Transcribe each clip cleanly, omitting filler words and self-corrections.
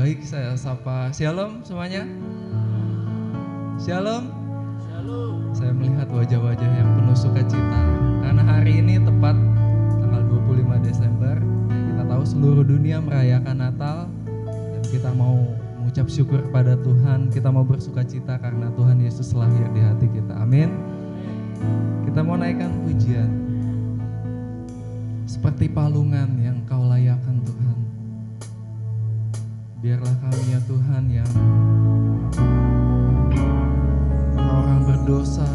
Baik, saya sapa Shalom semuanya. Shalom. Saya melihat wajah-wajah yang penuh sukacita karena hari ini tepat tanggal 25 Desember. Kita tahu seluruh dunia merayakan Natal dan kita mau mengucap syukur kepada Tuhan. Kita mau bersukacita karena Tuhan Yesus lahir di hati kita. Amin. Kita mau naikkan pujian seperti palungan yang Kau layakan Tuhan. Biarlah kami ya Tuhan yang orang berdosa,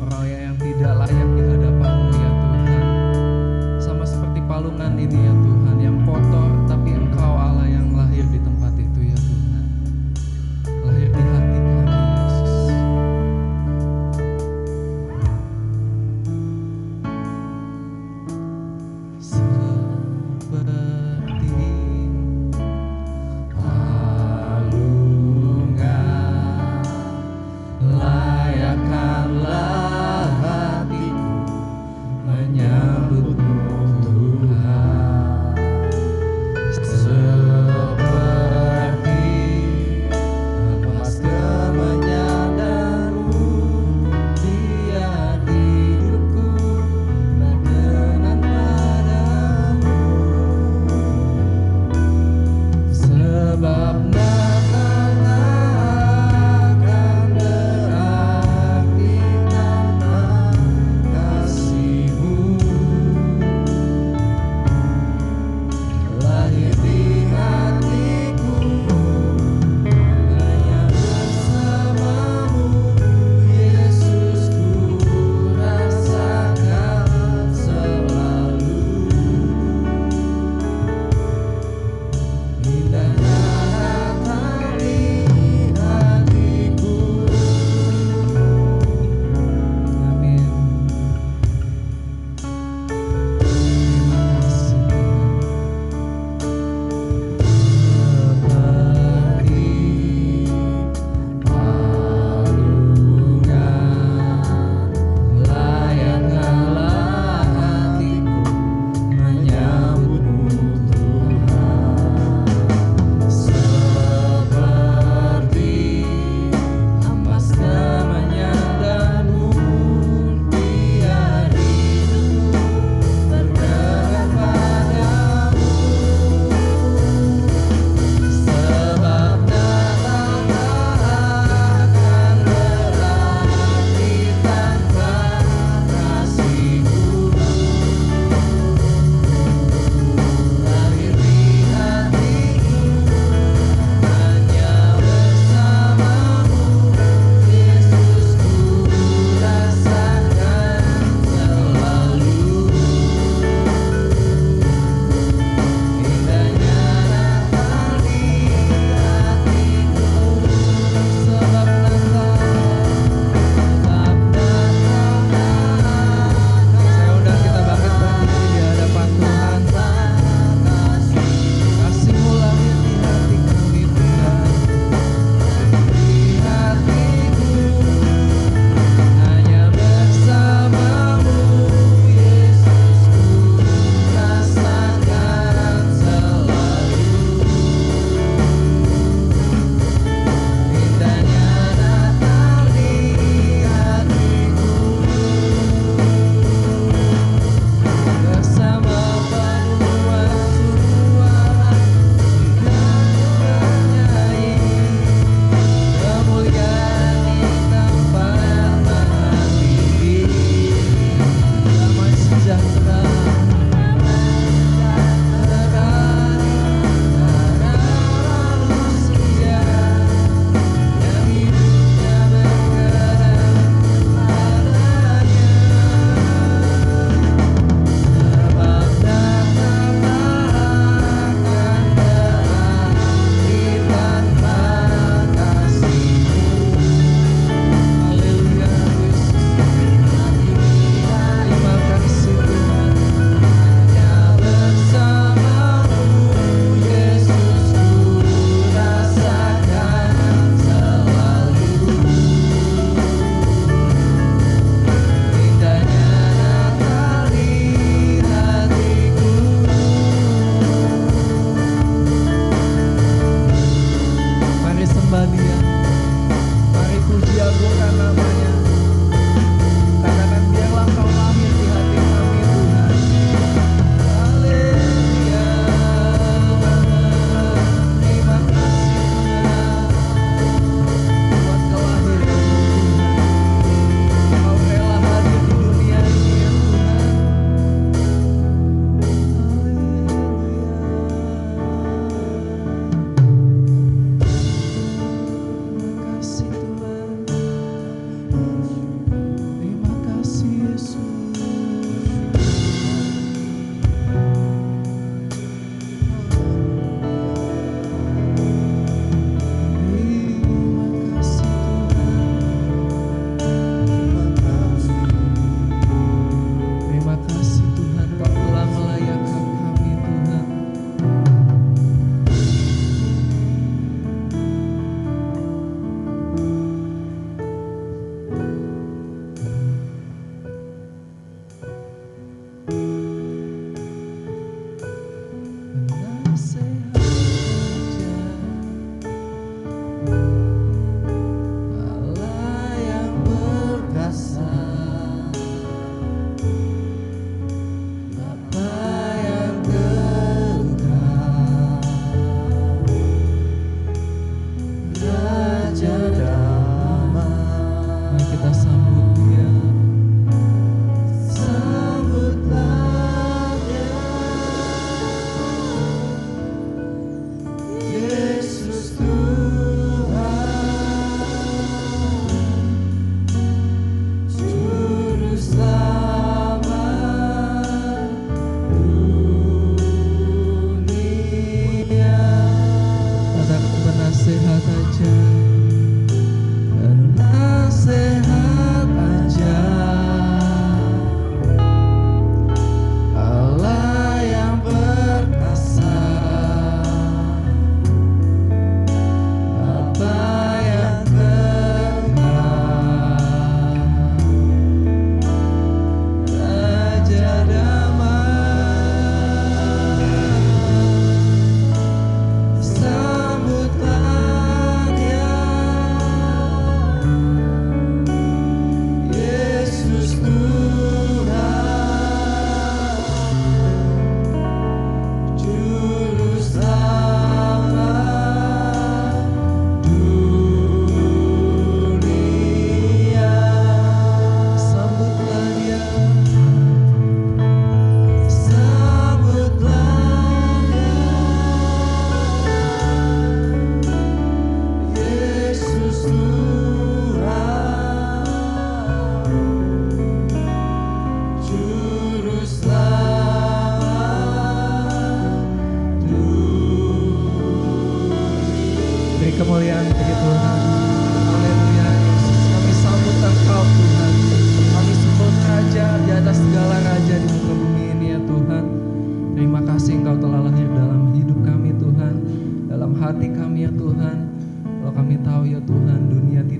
orang yang tidak layak di hadapan-Mu ya Tuhan. Sama seperti palungan ini ya Tuhan yang kotor, tapi Engkau Allah yang lahir di tempat itu ya Tuhan. Lahir di hati kami Yesus. Layakanlah hatiku menyambut-Mu Tuhan.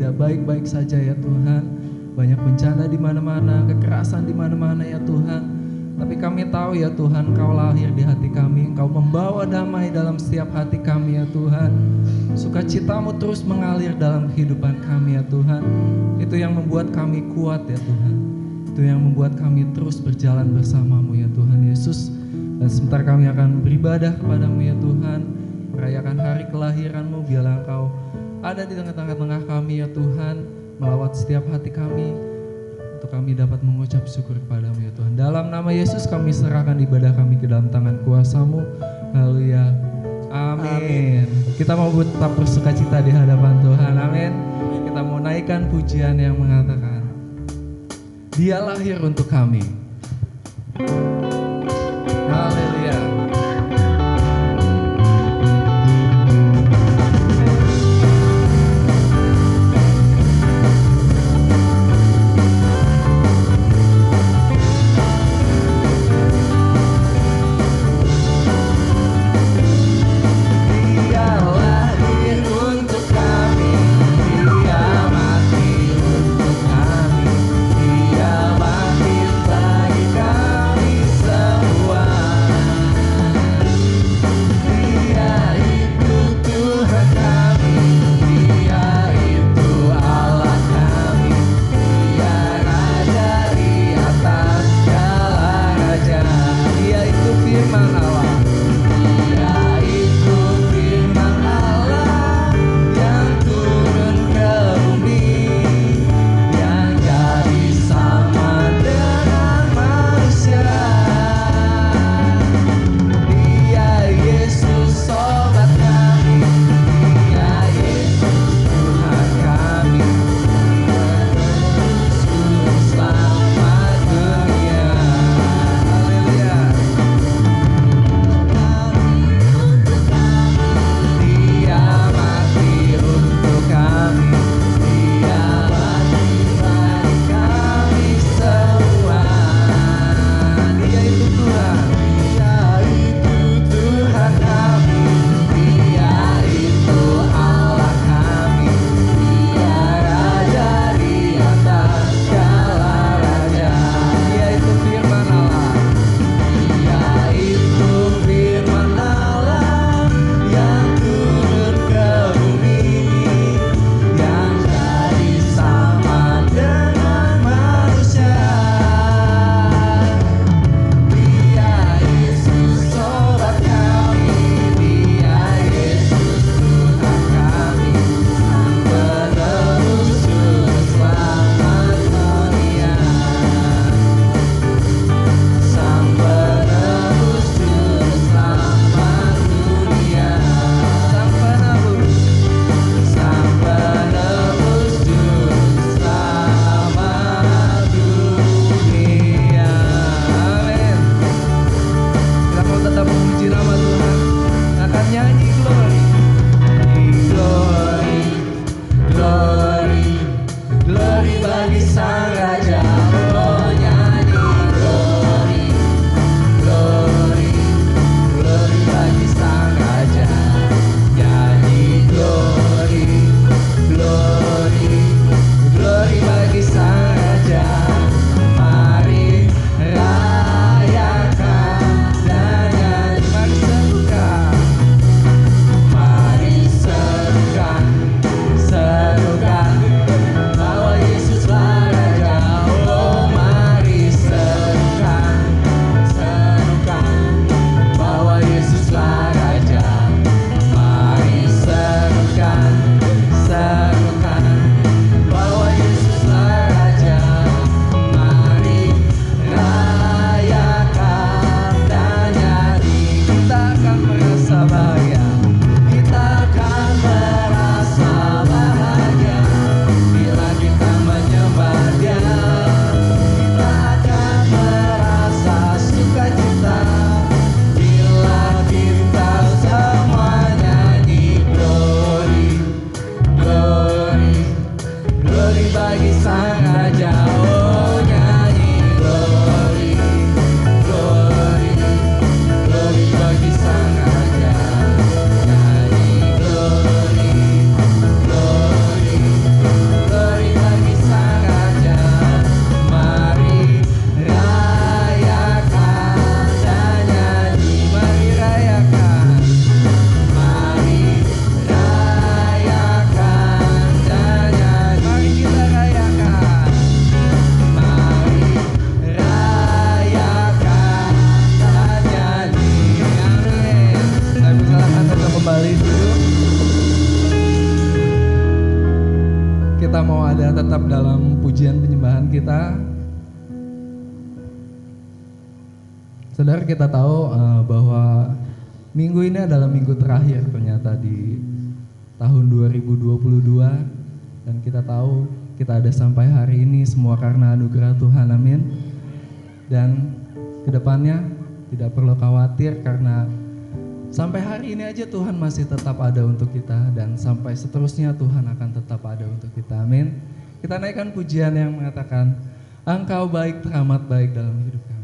tidak baik-baik saja ya Tuhan. Banyak bencana di mana-mana, kekerasan di mana-mana ya Tuhan. Tapi kami tahu ya Tuhan, Engkau lahir di hati kami, Engkau membawa damai dalam setiap hati kami ya Tuhan. Sukacitamu terus mengalir dalam kehidupan kami ya Tuhan. Itu yang membuat kami kuat ya Tuhan. Itu yang membuat kami terus berjalan bersamamu ya Tuhan Yesus. Dan sebentar kami akan beribadah kepadamu ya Tuhan, merayakan hari kelahiranmu. Biarlah Engkau ada di tengah-tengah kami ya Tuhan, melawat setiap hati kami, untuk kami dapat mengucap syukur kepadamu ya Tuhan. Dalam nama Yesus kami serahkan ibadah kami ke dalam tangan kuasa-Mu. Haleluya. Amin. Kita mau tetap bersuka cita di hadapan Tuhan. Amin. Kita mau naikkan pujian yang mengatakan, Dia lahir untuk kami. Haleluya. Dia bangkit bagi kami semua. kita mau ada tetap dalam pujian penyembahan kita. Saudara, kita tahu bahwa minggu ini adalah minggu terakhir ternyata di tahun 2022, dan kita tahu kita ada sampai hari ini semua karena anugerah Tuhan, amin. Dan kedepannya tidak perlu khawatir karena sampai hari ini aja Tuhan masih tetap ada untuk kita, dan sampai seterusnya Tuhan akan tetap ada untuk kita, amin. Kita naikkan pujian yang mengatakan, Engkau baik, teramat baik dalam hidup kami.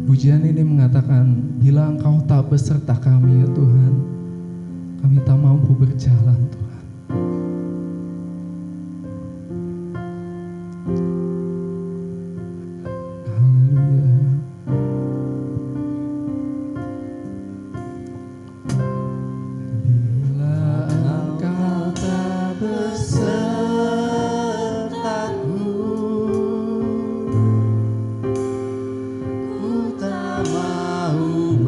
Pujian ini mengatakan, bila Engkau tak beserta kami ya Tuhan, kami tak mampu berjalan Tuhan. Haleluya. Bila Engkau tak besertaku, ku tak mau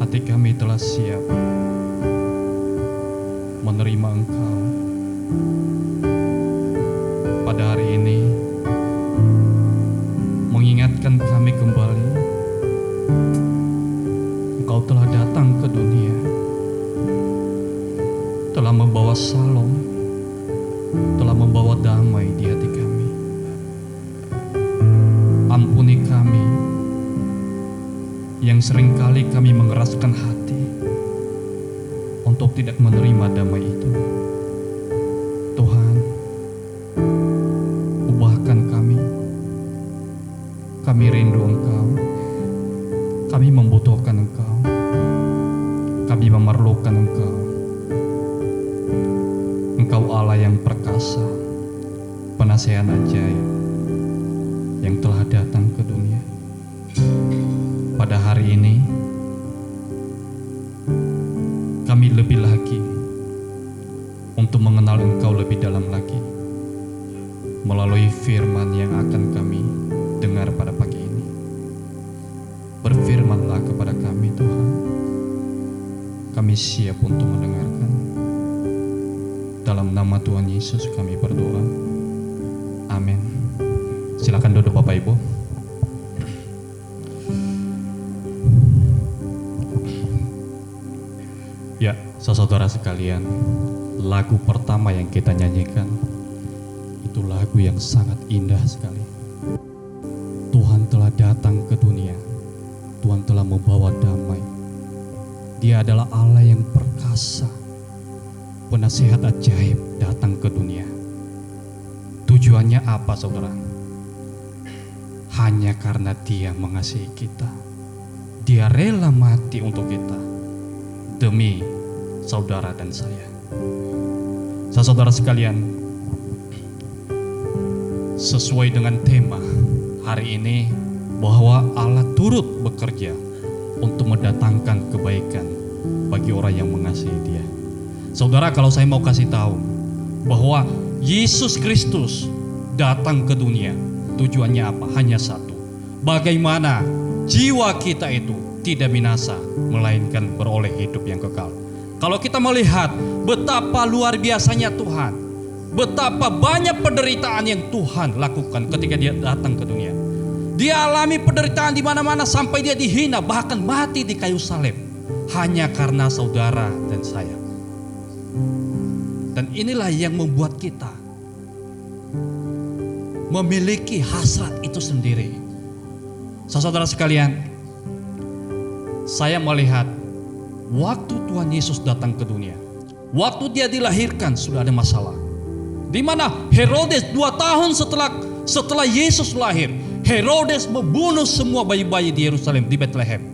hati kami telah siap menerima Engkau. Pada hari ini, mengingatkan kami kembali, Engkau telah datang ke dunia, telah membawa salom, telah membawa damai di hati kami. yang seringkali kami mengeraskan hati untuk tidak menerima damai itu. Tuhan, ubahkan kami. Kami rindu Engkau. Kami membutuhkan Engkau. Kami memerlukan Engkau. Engkau Allah yang perkasa, penasehat ajaib yang telah datang ke dunia. Pada hari ini, kami lebih lagi untuk mengenal Engkau lebih dalam lagi melalui firman yang akan kami dengar pada pagi ini. Berfirmanlah kepada kami, Tuhan. Kami siap untuk mendengarkan. Dalam nama Tuhan Yesus kami berdoa. Amin. Silakan duduk Bapak Ibu. Ya, saudara sekalian, lagu pertama yang kita nyanyikan itu lagu yang sangat indah sekali. Tuhan telah datang ke dunia. Tuhan telah membawa damai. Dia adalah Allah yang perkasa, penasehat ajaib datang ke dunia. Tujuannya apa, saudara? Hanya karena Dia mengasihi kita. Dia rela mati untuk kita, demi saudara dan saya. Saudara sekalian, sesuai dengan tema hari ini, bahwa Allah turut bekerja untuk mendatangkan kebaikan bagi orang yang mengasihi Dia. Saudara, kalau saya mau kasih tahu bahwa Yesus Kristus datang ke dunia, tujuannya apa? Hanya satu. Bagaimana jiwa kita itu tidak binasa, melainkan beroleh hidup yang kekal. Kalau kita melihat betapa luar biasanya Tuhan, betapa banyak penderitaan yang Tuhan lakukan ketika Dia datang ke dunia. Dia alami penderitaan di mana-mana sampai Dia dihina, bahkan mati di kayu salib, hanya karena saudara dan saya. Dan inilah yang membuat kita memiliki hasrat itu sendiri. Saudara sekalian, saya melihat waktu Tuhan Yesus datang ke dunia, waktu Dia dilahirkan sudah ada masalah. Di mana Herodes 2 tahun setelah Yesus lahir, Herodes membunuh semua bayi-bayi di Yerusalem, di Bethlehem.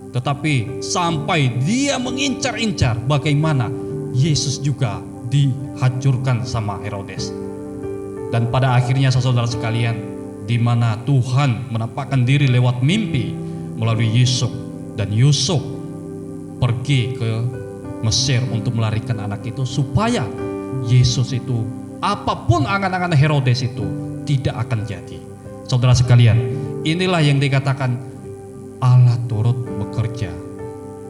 Tetapi sampai dia mengincar-incar bagaimana Yesus juga dihancurkan sama Herodes. Dan pada akhirnya saudara sekalian, di mana Tuhan menampakkan diri lewat mimpi melalui Yusuf, dan Yusuf pergi ke Mesir untuk melarikan anak itu supaya Yesus itu, apapun angan-angan Herodes itu tidak akan jadi. Saudara sekalian, inilah yang dikatakan Allah turut bekerja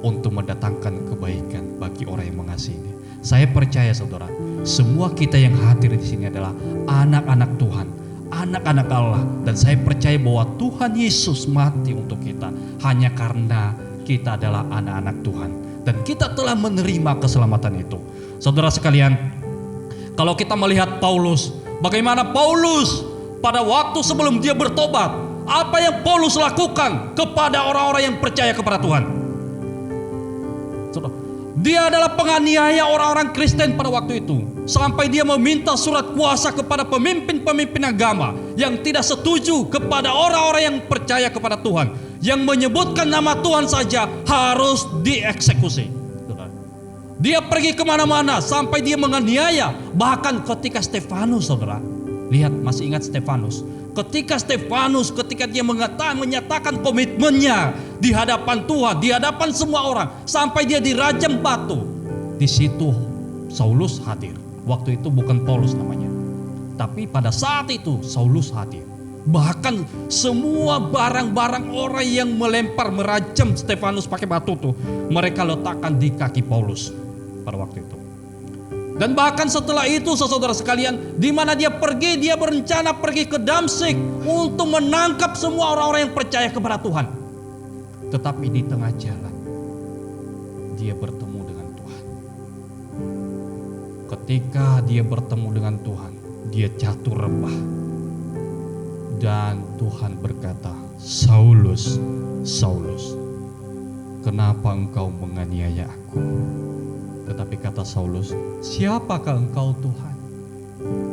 untuk mendatangkan kebaikan bagi orang yang mengasihi. Saya percaya saudara, semua kita yang hadir di sini adalah anak-anak Tuhan, anak-anak Allah, dan saya percaya bahwa Tuhan Yesus mati untuk kita hanya karena kita adalah anak-anak Tuhan dan kita telah menerima keselamatan itu. Saudara sekalian, kalau kita melihat Paulus, bagaimana Paulus pada waktu sebelum dia bertobat, apa yang Paulus lakukan kepada orang-orang yang percaya kepada Tuhan? Dia adalah penganiaya orang-orang Kristen pada waktu itu, sampai dia meminta surat kuasa kepada pemimpin-pemimpin agama yang tidak setuju kepada orang-orang yang percaya kepada Tuhan, yang menyebutkan nama Tuhan saja harus dieksekusi. Dia pergi kemana-mana sampai dia menganiaya. Bahkan ketika Stefanus, saudara, lihat, masih ingat Stefanus? Ketika dia menyatakan komitmennya di hadapan Tuhan, di hadapan semua orang, sampai dia dirajam batu. Di situ Saulus hadir. Waktu itu bukan Paulus namanya, tapi pada saat itu Saulus hadir. Bahkan semua barang-barang orang yang merajam Stefanus pakai batu tuh, mereka letakkan di kaki Paulus pada waktu itu. Dan bahkan setelah itu, saudara sekalian, di mana dia pergi, dia berencana pergi ke Damsyik untuk menangkap semua orang-orang yang percaya kepada Tuhan. Tetapi di tengah jalan dia bertemu dengan Tuhan. Ketika dia bertemu dengan Tuhan, dia jatuh rebah. Dan Tuhan berkata, Saulus, Saulus, kenapa engkau menganiaya aku? Tetapi kata Saulus, siapakah engkau Tuhan?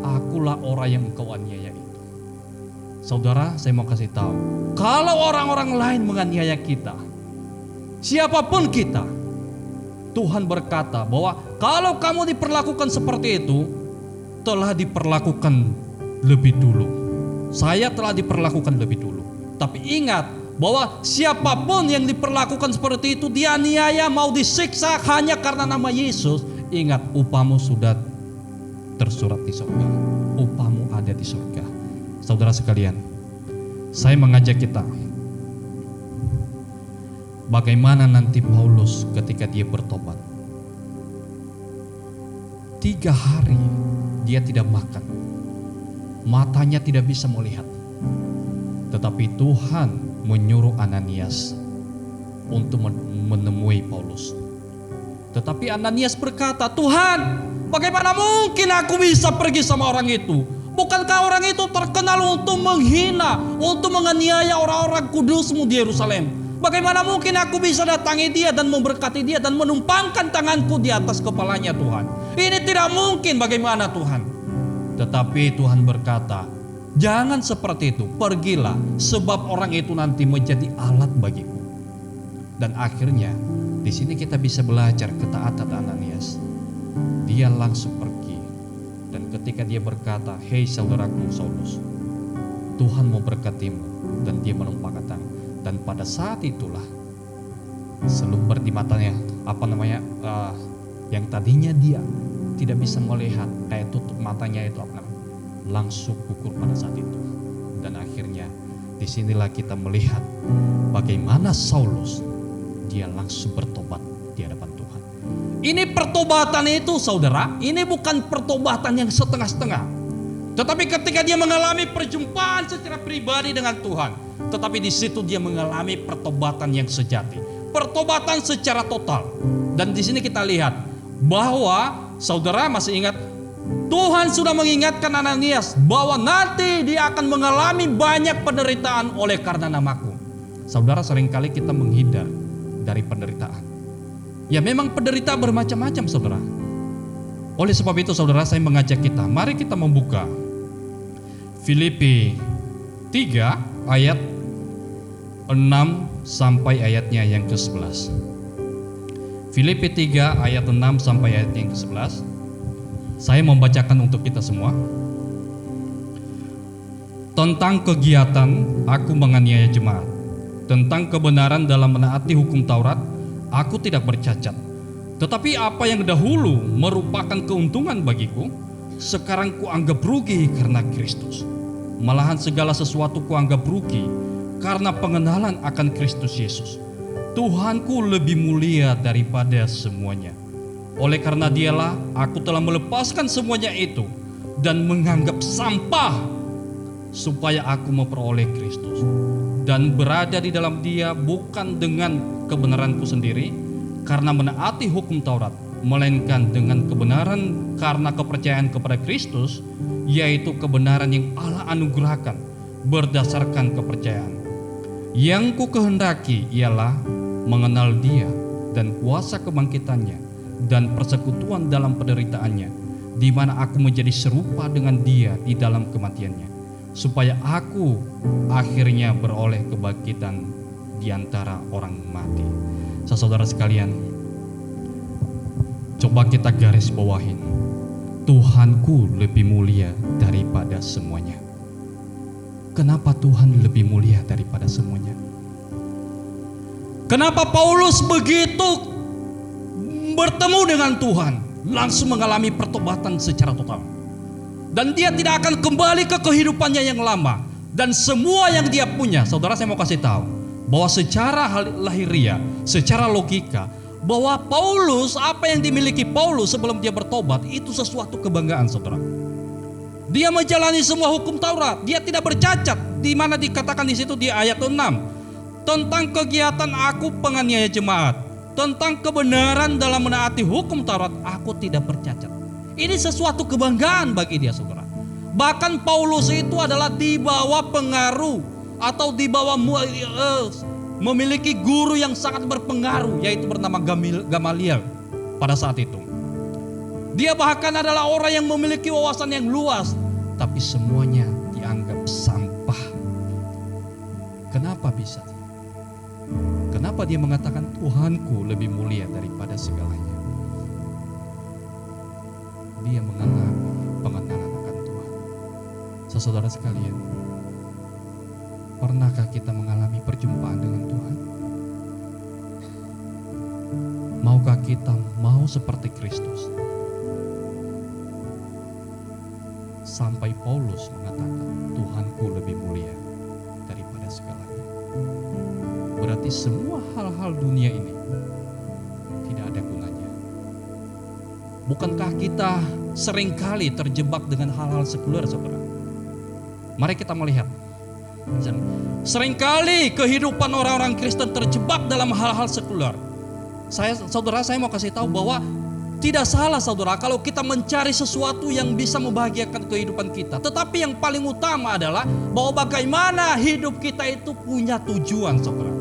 Akulah orang yang engkau aniaya itu. Saudara, saya mau kasih tahu, kalau orang-orang lain menganiaya kita, siapapun kita, Tuhan berkata bahwa kalau kamu diperlakukan seperti itu, telah diperlakukan lebih dulu. Saya telah diperlakukan lebih dulu. Tapi ingat bahwa siapapun yang diperlakukan seperti itu, dianiaya, mau disiksa hanya karena nama Yesus, ingat upahmu sudah tersurat di surga. Upahmu ada di surga. Saudara sekalian, saya mengajak kita, bagaimana nanti Paulus ketika dia bertobat. 3 hari dia tidak makan, matanya tidak bisa melihat. Tetapi Tuhan menyuruh Ananias untuk menemui Paulus. Tetapi Ananias berkata, Tuhan, bagaimana mungkin aku bisa pergi sama orang itu? Bukankah orang itu terkenal untuk menghina, untuk menganiaya orang-orang kudus-Mu di Yerusalem? Bagaimana mungkin aku bisa datangi dia dan memberkati dia dan menumpangkan tanganku di atas kepalanya, Tuhan? Ini tidak mungkin, bagaimana Tuhan? Tetapi Tuhan berkata, jangan seperti itu, pergilah, sebab orang itu nanti menjadi alat bagiku. Dan akhirnya di sini kita bisa belajar ketaatan Ananias. Dia langsung pergi, dan ketika dia berkata, hei saudaraku Saulus, Tuhan mau berkatimu, dan dia menumpangkan tangan. Dan pada saat itulah selumber di matanya, yang tadinya dia tidak bisa melihat, kayak tutup matanya itu langsung gugur pada saat itu. Dan akhirnya disinilah kita melihat bagaimana Saulus dia langsung bertobat di hadapan Tuhan. Ini pertobatan itu, saudara, ini bukan pertobatan yang setengah-setengah. Tetapi ketika dia mengalami perjumpaan secara pribadi dengan Tuhan, tetapi di situ dia mengalami pertobatan yang sejati, pertobatan secara total. Dan di sini kita lihat bahwa saudara masih ingat, Tuhan sudah mengingatkan Ananias bahwa nanti dia akan mengalami banyak penderitaan oleh karena namaku. Saudara, seringkali kita menghindar dari penderitaan. Ya memang penderitaan bermacam-macam, saudara. Oleh sebab itu, saudara, saya mengajak kita, mari kita membuka Filipi 3 ayat 6 sampai ayatnya yang ke-11. Filipi 3 ayat 6 sampai ayat yang ke-11. Saya membacakan untuk kita semua. Tentang kegiatan aku menganiaya jemaat, tentang kebenaran dalam menaati hukum Taurat, aku tidak bercacat. Tetapi apa yang dahulu merupakan keuntungan bagiku, sekarang kuanggap rugi karena Kristus. Malahan segala sesuatu kuanggap rugi karena pengenalan akan Kristus Yesus, Tuhanku lebih mulia daripada semuanya. Oleh karena dialah aku telah melepaskan semuanya itu dan menganggap sampah, supaya aku memperoleh Kristus dan berada di dalam dia, bukan dengan kebenaranku sendiri karena menaati hukum Taurat, melainkan dengan kebenaran karena kepercayaan kepada Kristus, yaitu kebenaran yang Allah anugerahkan berdasarkan kepercayaan. Yang ku kehendaki ialah mengenal dia dan kuasa kebangkitannya dan persekutuan dalam penderitaannya, di mana aku menjadi serupa dengan dia di dalam kematiannya, supaya aku akhirnya beroleh kebangkitan di antara orang mati. Saudara sekalian, coba kita garis bawahin, Tuhanku lebih mulia daripada semuanya. Kenapa Tuhan lebih mulia daripada semuanya? Kenapa Paulus begitu bertemu dengan Tuhan langsung mengalami pertobatan secara total? Dan dia tidak akan kembali ke kehidupannya yang lama. Dan semua yang dia punya, saudara, saya mau kasih tahu bahwa secara lahiriah, secara logika, bahwa Paulus, apa yang dimiliki Paulus sebelum dia bertobat, itu sesuatu kebanggaan, saudara. Dia menjalani semua hukum Taurat, dia tidak bercacat, di mana dikatakan di situ di ayat 6, tentang kegiatan aku penganiaya jemaat, tentang kebenaran dalam menaati hukum Taurat, aku tidak bercacat. Ini sesuatu kebanggaan bagi dia, saudara. Bahkan Paulus itu adalah di bawah pengaruh atau di bawah memiliki guru yang sangat berpengaruh, yaitu bernama Gamaliel pada saat itu. Dia bahkan adalah orang yang memiliki wawasan yang luas, tapi semuanya dianggap sampah. Kenapa bisa? Kenapa dia mengatakan Tuhanku lebih mulia daripada segalanya? Dia mengalami pengenalan akan Tuhan. Saudara sekalian, pernahkah kita mengalami perjumpaan dengan Tuhan? Maukah kita mau seperti Kristus? Sampai Paulus mengatakan Tuhanku lebih mulia daripada segalanya. Berarti semua hal-hal dunia ini tidak ada gunanya. Bukankah kita seringkali terjebak dengan hal-hal sekuler, saudara? Mari kita melihat. Seringkali kehidupan orang-orang Kristen terjebak dalam hal-hal sekuler. Saudara, saya mau kasih tahu bahwa tidak salah, saudara, kalau kita mencari sesuatu yang bisa membahagiakan kehidupan kita. Tetapi yang paling utama adalah bahwa bagaimana hidup kita itu punya tujuan, saudara.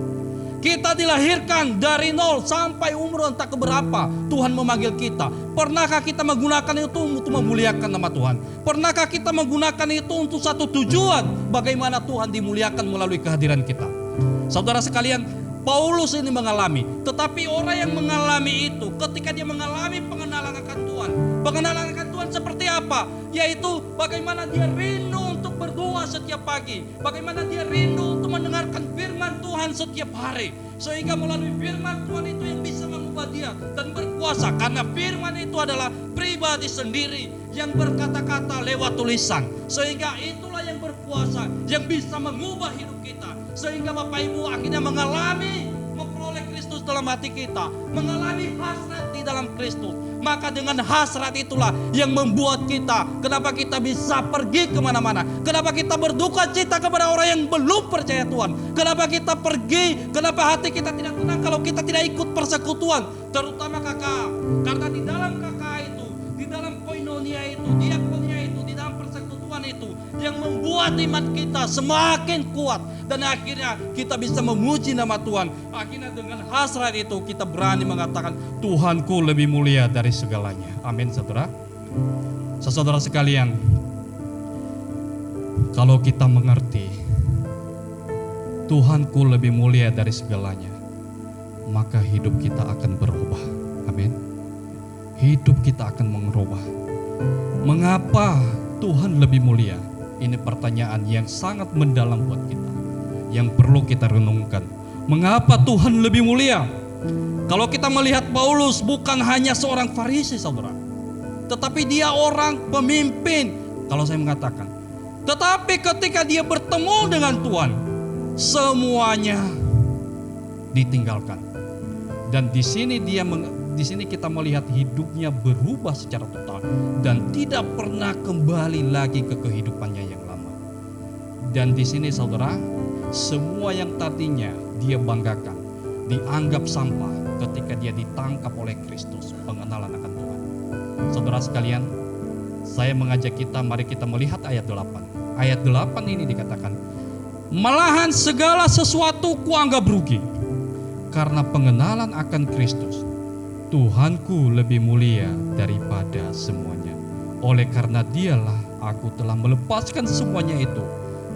Kita dilahirkan dari nol sampai umur entah keberapa Tuhan memanggil kita. Pernahkah kita menggunakan itu untuk memuliakan nama Tuhan? Pernahkah kita menggunakan itu untuk satu tujuan? Bagaimana Tuhan dimuliakan melalui kehadiran kita? Saudara sekalian, Paulus ini mengalami. Tetapi orang yang mengalami itu, ketika dia mengalami pengenalan akan Tuhan. Pengenalan akan Tuhan seperti apa? Yaitu bagaimana dia rindu untuk berdoa setiap pagi. Bagaimana dia rindu untuk mendengarkan firman Tuhan setiap hari. Sehingga melalui firman Tuhan itu yang bisa mengubah dia dan berkuasa. Karena firman itu adalah pribadi sendiri yang berkata-kata lewat tulisan. Sehingga itulah yang berkuasa, yang bisa mengubah hidup kita. Sehingga Bapak Ibu akhirnya memperoleh Kristus dalam hati kita. Mengalami hasrat di dalam Kristus. Maka dengan hasrat itulah yang membuat kita, kenapa kita bisa pergi kemana-mana. Kenapa kita berduka cita kepada orang yang belum percaya Tuhan. Kenapa kita pergi, kenapa hati kita tidak tenang kalau kita tidak ikut persekutuan. Terutama kakak. Karena di dalam kakak itu, di dalam koinonia itu, diakonia itu, di dalam persekutuan itu, yang membuat iman kita semakin kuat. Dan akhirnya kita bisa memuji nama Tuhan. Akhirnya dengan hasrat itu kita berani mengatakan Tuhanku lebih mulia dari segalanya. Amin, saudara. Saudara sekalian, kalau kita mengerti Tuhanku lebih mulia dari segalanya, maka hidup kita akan berubah. Amin. Hidup kita akan mengubah. Mengapa Tuhan lebih mulia? Ini pertanyaan yang sangat mendalam buat kita, yang perlu kita renungkan. Mengapa Tuhan lebih mulia? Kalau kita melihat Paulus bukan hanya seorang Farisi, saudara, tetapi dia orang pemimpin. Kalau saya mengatakan, tetapi ketika dia bertemu dengan Tuhan, semuanya ditinggalkan. Dan di sini kita melihat hidupnya berubah secara total dan tidak pernah kembali lagi ke kehidupannya yang lama. Dan di sini, saudara, semua yang tadinya dia banggakan dianggap sampah ketika dia ditangkap oleh Kristus, pengenalan akan Tuhan. Saudara sekalian, saya mengajak kita, mari kita melihat ayat 8. Ayat 8 ini dikatakan, malahan segala sesuatu kuanggap rugi karena pengenalan akan Kristus. Tuhanku lebih mulia daripada semuanya. Oleh karena dialah aku telah melepaskan semuanya itu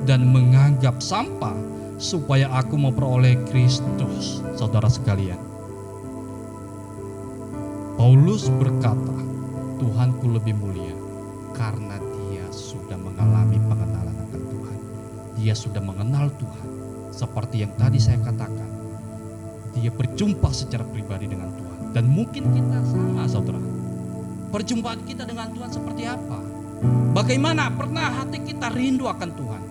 dan menganggap sampah supaya aku memperoleh Kristus. Saudara sekalian, Paulus berkata, Tuhanku lebih mulia karena dia sudah mengalami pengenalan akan Tuhan. Dia sudah mengenal Tuhan. Seperti yang tadi saya katakan, dia berjumpa secara pribadi dengan Tuhan. Dan mungkin kita sama, saudara. Perjumpaan kita dengan Tuhan seperti apa? Bagaimana pernah hati kita rindu akan Tuhan?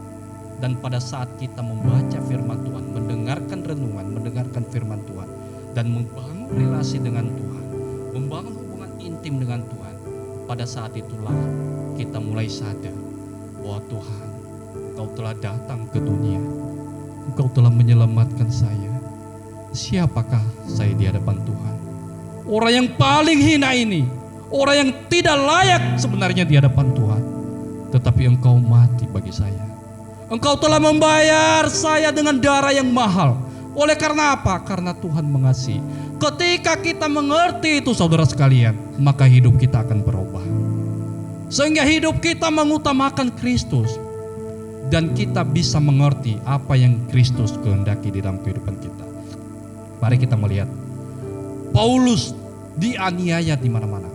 Dan pada saat kita membaca firman Tuhan, mendengarkan renungan, mendengarkan firman Tuhan, dan membangun relasi dengan Tuhan, membangun hubungan intim dengan Tuhan, pada saat itulah kita mulai sadar bahwa Tuhan, Engkau telah datang ke dunia, Engkau telah menyelamatkan saya. Siapakah saya di hadapan Tuhan? Orang yang paling hina ini, orang yang tidak layak sebenarnya di hadapan Tuhan, tetapi Engkau mati bagi saya. Engkau telah membayar saya dengan darah yang mahal. Oleh karena apa? Karena Tuhan mengasihi. Ketika kita mengerti itu saudara sekalian, maka hidup kita akan berubah. Sehingga hidup kita mengutamakan Kristus. Dan kita bisa mengerti apa yang Kristus kehendaki di dalam kehidupan kita. Mari kita melihat. Paulus dianiaya di mana-mana.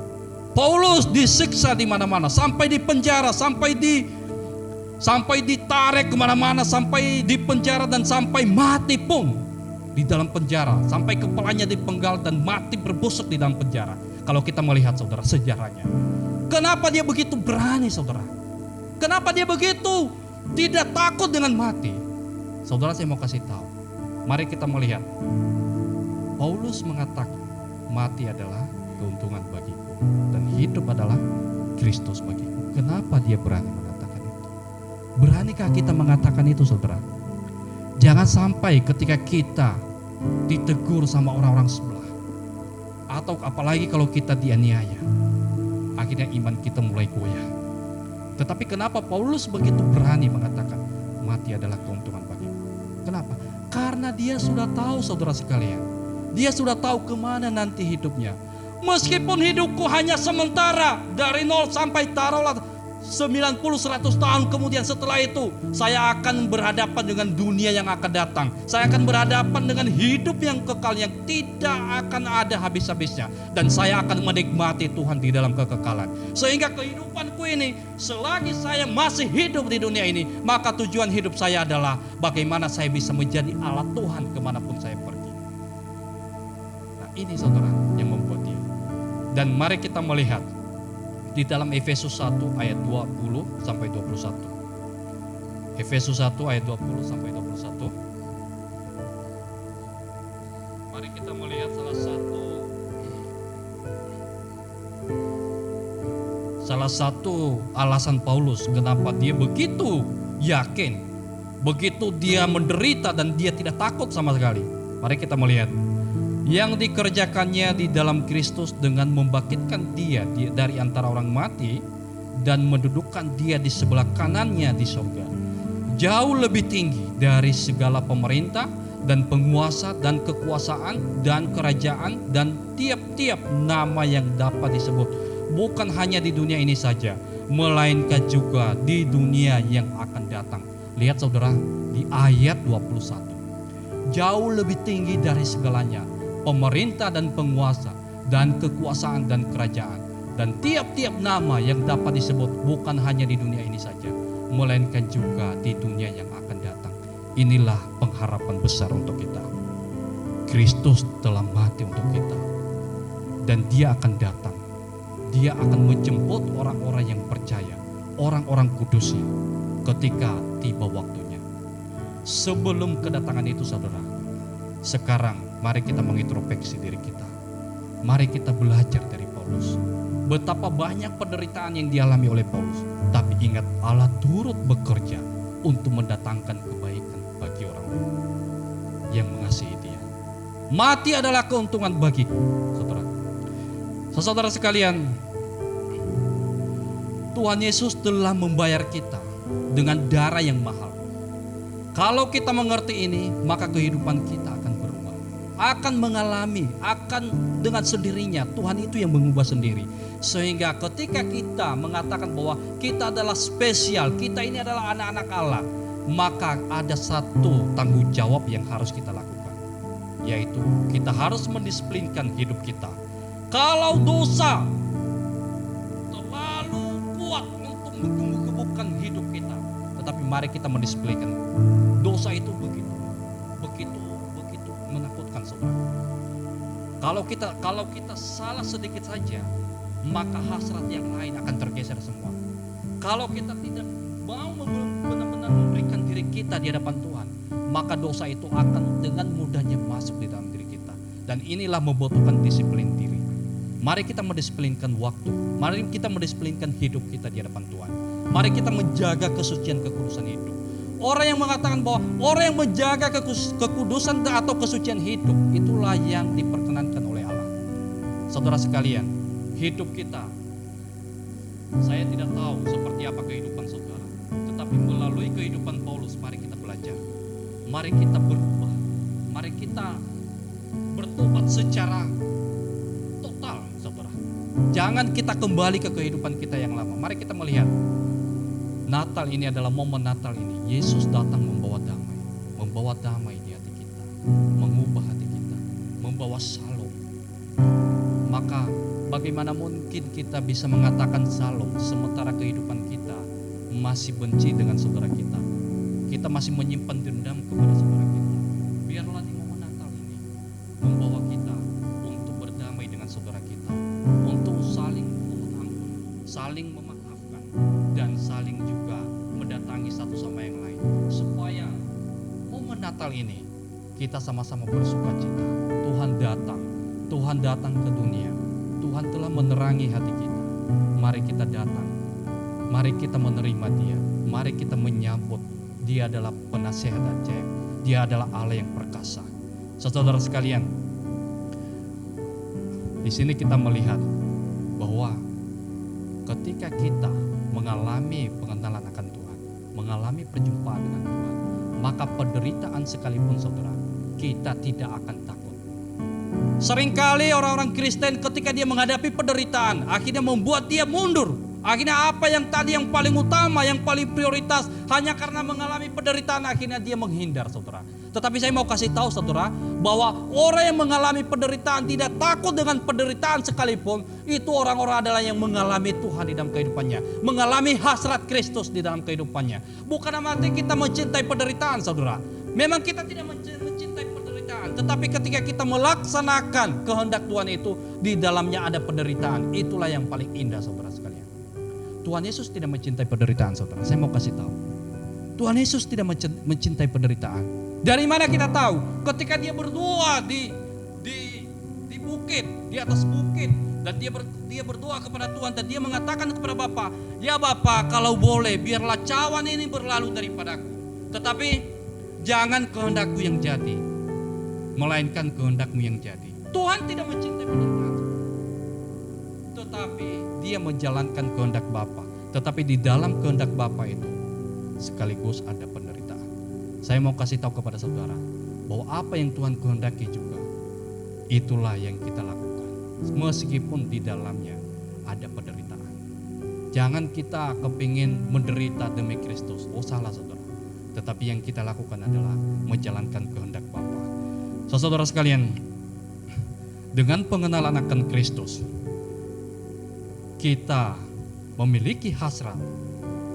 Paulus disiksa di mana-mana. Sampai di penjara, sampai ditarik kemana-mana, sampai di penjara dan sampai mati pun di dalam penjara, sampai kepalanya dipenggal dan mati berbusuk di dalam penjara. Kalau kita melihat saudara sejarahnya, kenapa dia begitu berani saudara? Kenapa dia begitu tidak takut dengan mati? Saudara, saya mau kasih tahu. Mari kita melihat. Paulus mengatakan mati adalah keuntungan bagiku dan hidup adalah Kristus bagiku. Kenapa dia berani mengatakan itu? Beranikah kita mengatakan itu saudara? Jangan sampai ketika kita ditegur sama orang-orang sebelah, atau apalagi kalau kita dianiaya, akhirnya iman kita mulai goyah. Tetapi kenapa Paulus begitu berani mengatakan mati adalah keuntungan bagiku? Kenapa? Karena dia sudah tahu saudara sekalian, dia sudah tahu kemana nanti hidupnya. Meskipun hidupku hanya sementara, dari 0 sampai taruhlah 90-100 tahun kemudian, setelah itu saya akan berhadapan dengan dunia yang akan datang. Saya akan berhadapan dengan hidup yang kekal yang tidak akan ada habis-habisnya. Dan saya akan menikmati Tuhan di dalam kekekalan. Sehingga kehidupanku ini, selagi saya masih hidup di dunia ini, maka tujuan hidup saya adalah bagaimana saya bisa menjadi alat Tuhan kemanapun saya pergi. Nah ini saudara yang membuat dia. Dan mari kita melihat di dalam Efesus 1 ayat 20 sampai 21. Efesus 1 ayat 20 sampai 21. Mari kita melihat salah satu alasan Paulus kenapa dia begitu yakin, begitu dia menderita dan dia tidak takut sama sekali. Mari kita melihat yang dikerjakannya di dalam Kristus dengan membangkitkan dia dari antara orang mati dan mendudukkan dia di sebelah kanannya di surga, jauh lebih tinggi dari segala pemerintah dan penguasa dan kekuasaan dan kerajaan dan tiap-tiap nama yang dapat disebut, bukan hanya di dunia ini saja, melainkan juga di dunia yang akan datang. Lihat saudara di ayat 21, jauh lebih tinggi dari segalanya, pemerintah dan penguasa dan kekuasaan dan kerajaan dan tiap-tiap nama yang dapat disebut, bukan hanya di dunia ini saja, melainkan juga di dunia yang akan datang. Inilah pengharapan besar untuk kita. Kristus telah mati untuk kita dan dia akan datang. Dia akan menjemput orang-orang yang percaya, orang-orang kudusnya ketika tiba waktunya. Sebelum kedatangan itu saudara, sekarang mari kita mengintrospeksi diri kita. Mari kita belajar dari Paulus. Betapa banyak penderitaan yang dialami oleh Paulus. Tapi ingat, Allah turut bekerja untuk mendatangkan kebaikan bagi orang lain yang mengasihi dia. Mati adalah keuntungan bagiku, saudara. Saudara sekalian, Tuhan Yesus telah membayar kita dengan darah yang mahal. Kalau kita mengerti ini, maka kehidupan kita akan mengalami, akan dengan sendirinya Tuhan itu yang mengubah sendiri. Sehingga ketika kita mengatakan bahwa kita adalah spesial, kita ini adalah anak-anak Allah, maka ada satu tanggung jawab yang harus kita lakukan, yaitu kita harus mendisiplinkan hidup kita. Kalau dosa terlalu kuat untuk menggemuk-gemukkan hidup kita, tetapi mari kita mendisiplinkan. Dosa itu begitu menakutkan saudara. Kalau kita salah sedikit saja, maka hasrat yang lain akan tergeser semua. Kalau kita tidak mau benar-benar memberikan diri kita di hadapan Tuhan, maka dosa itu akan dengan mudahnya masuk di dalam diri kita. Dan inilah membutuhkan disiplin diri. Mari kita mendisiplinkan waktu. Mari kita mendisiplinkan hidup kita di hadapan Tuhan. Mari kita menjaga kesucian kekudusan hidup. Orang yang mengatakan bahwa orang yang menjaga kekudusan atau kesucian hidup, itulah yang diperkenankan oleh Allah. Saudara sekalian, hidup kita, saya tidak tahu seperti apa kehidupan saudara, tetapi Tetapi melalui kehidupan Paulus, mari kita belajar. Mari kita berubah. Mari kita bertobat secara total, saudara. Jangan kita kembali ke kehidupan kita yang lama. Mari kita melihat Natal ini adalah momen Natal ini. Yesus datang membawa damai di hati kita, mengubah hati kita, membawa shalom. Maka bagaimana mungkin kita bisa mengatakan shalom sementara kehidupan kita masih benci dengan saudara kita? Kita masih menyimpan dendam kepada saudara kita. Biarlah di momen Natal ini membawa kita untuk berdamai dengan saudara kita, untuk saling mohon ampun, saling memaafkan, dan saling juga mendatangi satu sama yang lain, supaya momen Natal ini kita sama-sama bersuka cita. Tuhan datang ke dunia. Tuhan telah menerangi hati kita. Mari kita datang, mari kita menerima Dia, mari kita menyambut. Dia adalah penasihat ajaib. Dia adalah Allah yang perkasa. Saudara sekalian, di sini kita melihat bahwa ketika kita mengalami pengenalan akan Tuhan, mengalami perjumpaan dengan Tuhan, maka penderitaan sekalipun saudara, kita tidak akan takut. Seringkali orang-orang Kristen ketika dia menghadapi penderitaan, akhirnya membuat dia mundur. Akhirnya apa yang tadi yang paling utama, yang paling prioritas, hanya karena mengalami penderitaan akhirnya dia menghindar, saudara. Tetapi saya mau kasih tahu saudara, bahwa orang yang mengalami penderitaan tidak takut dengan penderitaan sekalipun, itu orang-orang adalah yang mengalami Tuhan di dalam kehidupannya, mengalami hasrat Kristus di dalam kehidupannya. Bukan berarti kita mencintai penderitaan, saudara. Memang kita tidak mencintai penderitaan, tetapi ketika kita melaksanakan kehendak Tuhan itu, di dalamnya ada penderitaan. Itulah yang paling indah, saudara sekalian. Tuhan Yesus tidak mencintai penderitaan, saudara. Saya mau kasih tahu, Tuhan Yesus tidak mencintai penderitaan. Dari mana kita tahu? Ketika dia berdoa di bukit, di atas bukit, dan dia berdoa kepada Tuhan, dan dia mengatakan kepada Bapa, ya Bapa, kalau boleh biarlah cawan ini berlalu daripadaku, tetapi jangan kehendakku yang jadi, melainkan kehendakmu yang jadi. Tuhan tidak mencintai penderitaan, tetapi dia menjalankan kehendak Bapa. Tetapi di dalam kehendak Bapa itu sekaligus ada penderitaan. Saya mau kasih tahu kepada saudara bahwa apa yang Tuhan kehendaki juga, itulah yang kita lakukan, meskipun di dalamnya ada penderitaan. Jangan kita kepingin menderita demi Kristus. Oh salah, saudara. Tetapi yang kita lakukan adalah menjalankan kehendak Bapa. Saudara sekalian, dengan pengenalan akan Kristus, kita memiliki hasrat,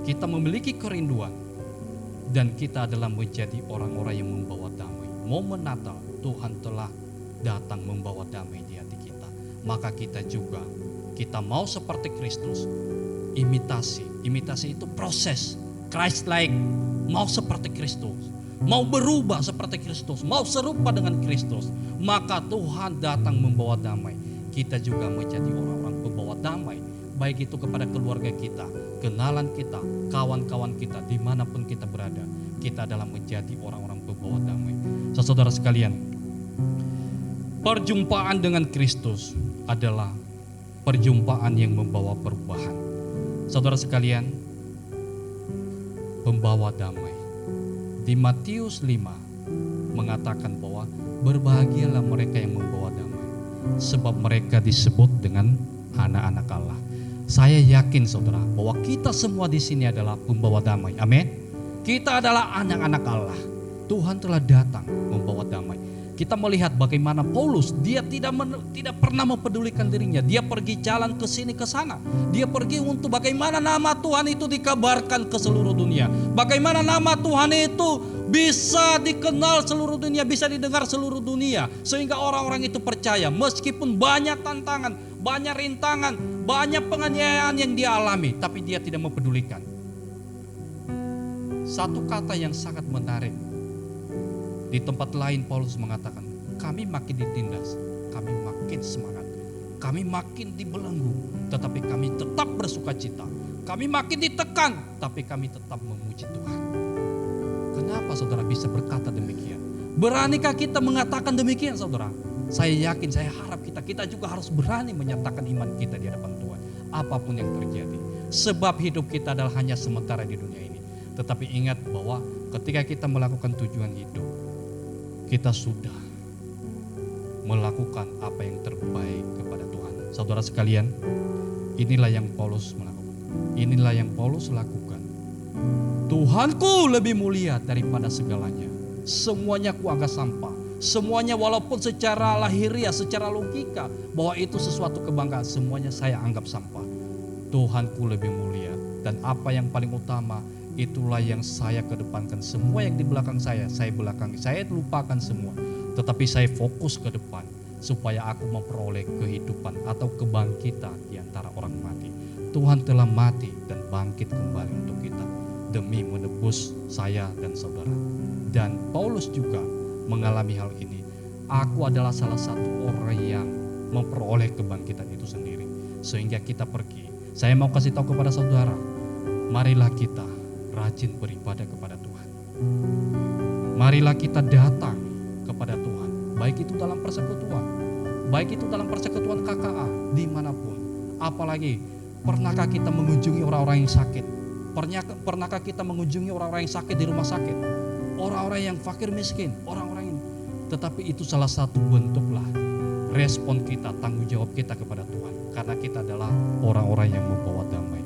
kita memiliki kerinduan, dan kita adalah menjadi orang-orang yang membawa damai. Momen Natal, Tuhan telah datang membawa damai di hati kita. Maka kita juga, kita mau seperti Kristus. Imitasi itu proses. Christ-like, mau seperti Kristus, mau berubah seperti Kristus, mau serupa dengan Kristus. Maka Tuhan datang membawa damai. Kita juga menjadi orang-orang pembawa damai, baik itu kepada keluarga kita, kenalan kita, kawan-kawan kita, dimanapun kita berada. Kita adalah menjadi orang-orang pembawa damai. Saudara sekalian, perjumpaan dengan Kristus adalah perjumpaan yang membawa perubahan. Saudara sekalian, pembawa damai. Di Matius 5 mengatakan bahwa berbahagialah mereka yang membawa damai, sebab mereka disebut dengan anak-anak Allah. Saya yakin saudara bahwa kita semua di sini adalah pembawa damai. Amin. Kita adalah anak-anak Allah. Tuhan telah datang membawa damai. Kita melihat bagaimana Paulus, dia tidak pernah mempedulikan dirinya. Dia pergi jalan ke sini ke sana. Dia pergi untuk bagaimana nama Tuhan itu dikabarkan ke seluruh dunia. Bagaimana nama Tuhan itu bisa dikenal seluruh dunia, bisa didengar seluruh dunia, sehingga orang-orang itu percaya meskipun banyak tantangan, banyak rintangan, banyak penganiayaan yang dia alami, tapi dia tidak mempedulikan. Satu kata yang sangat menarik. Di tempat lain Paulus mengatakan, kami makin ditindas, kami makin semangat, kami makin dibelenggu, tetapi kami tetap bersuka cita. Kami makin ditekan, tapi kami tetap memuji Tuhan. Kenapa saudara bisa berkata demikian? Beranikah kita mengatakan demikian, saudara? Saya yakin, saya harap kita juga harus berani menyatakan iman kita di hadapan Tuhan, apapun yang terjadi. Sebab hidup kita adalah hanya sementara di dunia ini. Tetapi ingat bahwa ketika kita melakukan tujuan hidup, kita sudah melakukan apa yang terbaik kepada Tuhan. Saudara sekalian, inilah yang Paulus melakukan. Inilah yang Paulus lakukan. Tuhanku lebih mulia daripada segalanya. Semuanya kuanggap sampah. Semuanya walaupun secara lahiriah, secara logika bahwa itu sesuatu kebanggaan, semuanya saya anggap sampah. Tuhanku lebih mulia, dan apa yang paling utama itulah yang saya kedepankan. Semua yang di belakang saya belakangi, saya lupakan semua. Tetapi saya fokus ke depan supaya aku memperoleh kehidupan atau kebangkitan di antara orang mati. Tuhan telah mati dan bangkit kembali untuk kita demi menebus saya dan saudara. Dan Paulus juga mengalami hal ini. Aku adalah salah satu orang yang memperoleh kebangkitan itu sendiri. Sehingga kita pergi. Saya mau kasih tahu kepada saudara, marilah kita rajin beribadah kepada Tuhan. Marilah kita datang kepada Tuhan, baik itu dalam persekutuan, baik itu dalam persekutuan KKA, dimanapun. Apalagi, pernahkah kita mengunjungi orang-orang yang sakit? Pernahkah kita mengunjungi orang-orang yang sakit di rumah sakit? Orang-orang yang fakir miskin, orang-orang ini. Tetapi itu salah satu bentuklah respon kita, tanggung jawab kita kepada Tuhan. Karena kita adalah orang-orang yang membawa damai.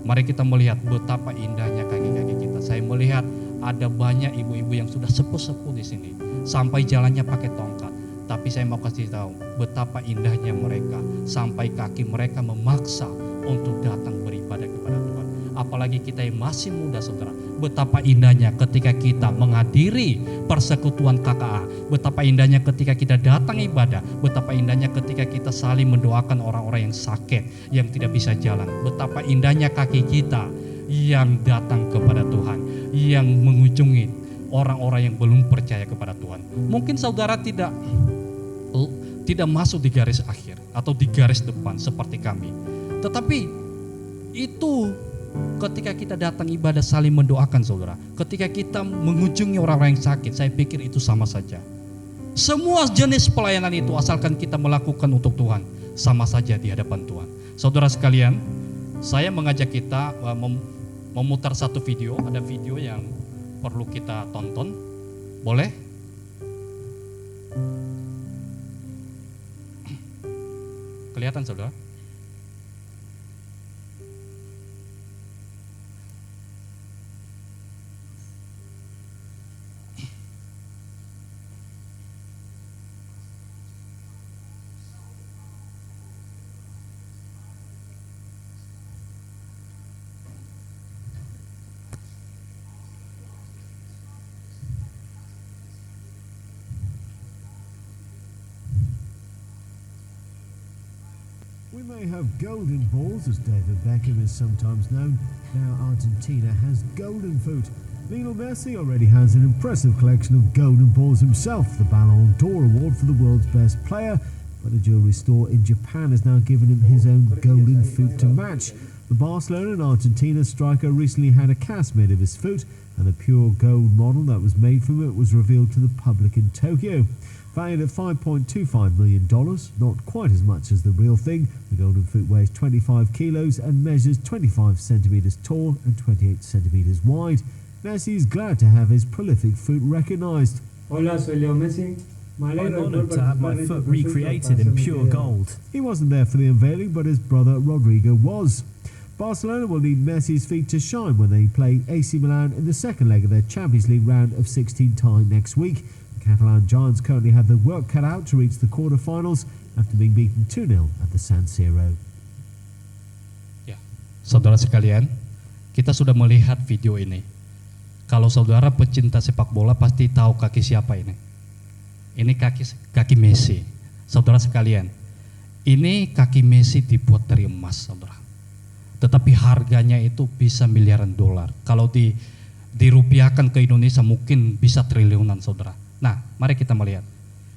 Mari kita melihat betapa indahnya kaki-kaki kita. Saya melihat ada banyak ibu-ibu yang sudah sepuh-sepuh di sini. Sampai jalannya pakai tongkat. Tapi saya mau kasih tahu betapa indahnya mereka. Sampai kaki mereka memaksa untuk datang beribadah kepada Tuhan. Apalagi kita yang masih muda, saudara. Betapa indahnya ketika kita menghadiri persekutuan KKA. Betapa indahnya ketika kita datang ibadah. Betapa indahnya ketika kita saling mendoakan orang-orang yang sakit, yang tidak bisa jalan. Betapa indahnya kaki kita yang datang kepada Tuhan, yang mengunjungi orang-orang yang belum percaya kepada Tuhan. Mungkin saudara tidak masuk di garis akhir atau di garis depan seperti kami. Tetapi itu ketika kita datang ibadah saling mendoakan, saudara. Ketika kita mengunjungi orang-orang yang sakit, saya pikir itu sama saja. Semua jenis pelayanan itu asalkan kita melakukan untuk Tuhan, sama saja di hadapan Tuhan. Saudara sekalian, saya mengajak kita memutar satu video. Ada video yang perlu kita tonton. Boleh? Kelihatan, saudara? We may have golden balls, as David Beckham is sometimes known. Now Argentina has golden foot. Lionel Messi already has an impressive collection of golden balls himself. The Ballon d'Or award for the world's best player. But a jewellery store in Japan has now given him his own golden foot to match. The Barcelona and Argentina striker recently had a cast made of his foot, and a pure gold model that was made from it was revealed to the public in Tokyo. Valued at $5.25 million, not quite as much as the real thing. The golden foot weighs 25 kilos and measures 25 centimetres tall and 28 centimetres wide. Messi is glad to have his prolific foot recognised. Hola, soy Leo Messi. I'm honoured to have my foot recreated in pure gold. He wasn't there for the unveiling, but his brother Rodrigo was. Barcelona will need Messi's feet to shine when they play AC Milan in the second leg of their Champions League round of 16 tie next week. Catalan Giants currently have the work cut out to reach the quarter-finals after being beaten 2-0 at the San Siro. Ya, saudara sekalian, kita sudah melihat video ini. Kalau saudara pecinta sepak bola pasti tahu kaki siapa ini. Ini kaki Messi. Saudara sekalian, ini kaki Messi dibuat dari emas, saudara. Tetapi harganya itu bisa miliaran dolar. Kalau dirupiahkan ke Indonesia mungkin bisa triliunan, saudara. Nah, mari kita melihat.